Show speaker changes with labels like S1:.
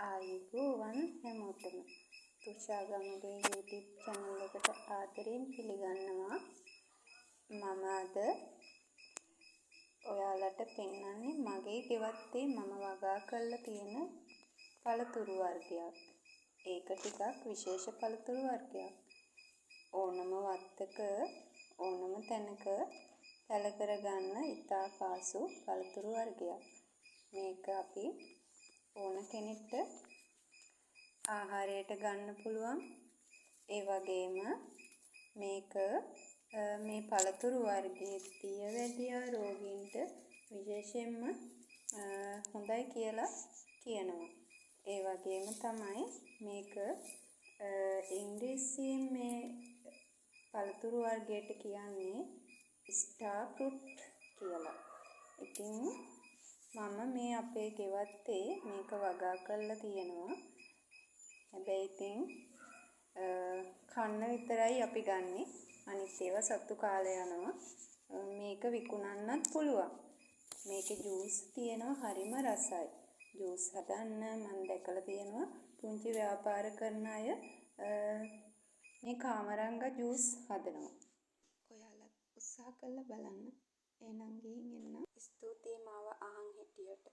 S1: ආයුබෝවන් හැමෝටම තුෂාගමගේ YouTube channel එකට ආදරයෙන් පිළිගන්නවා. මම අද ඔයාලට පෙන්වන්නේ මගේ ගෙවත්තේ මම වගා කරලා තියෙන පළතුරු වර්ගයක්. ඒක ටිකක් විශේෂ පළතුරු වර්ගයක්. ඕනම වත්තක ඕනම තැනක පැල කරගන්න ඉතා පාසු පළතුරු වර්ගයක්. මේක අපි ඕන කෙනෙක්ට ආහාරයට ගන්න පුළුවන්. ඒ වගේම මේක මේ පළතුරු වර්ගයේ දියවැඩියා රෝගීන්ට විශේෂයෙන්ම හොඳයි කියලා කියනවා. ඒ වගේම තමයි මේක ඉංග්‍රීසියෙන් මේ පළතුරු වර්ගයට කියන්නේ ස්ටාර් ෆෘට් කියලා. ඉතින් මම මේ අපේ ගෙවත්තේ මේක වගා කරලා තියෙනවා. හැබැයි ඉතින් කන්න විතරයි අපි ගන්නෙ. අනිත් ඒවා සත්තු කාලේ යනවා. මේක විකුණන්නත් පුළුවන්. මේකේ ජූස් තියෙනවා හරිම රසයි. ජූස් හදන්න මම දැකලා තියෙනවා පුංචි ව්‍යාපාර කරන අය මේ කාමරංග ජූස් හදනවා. ඔයාලත් උත්සාහ කරලා බලන්න. එහෙනම් ගිහින් එන්න. ස්තුතියි මාව අහන් හිටියට.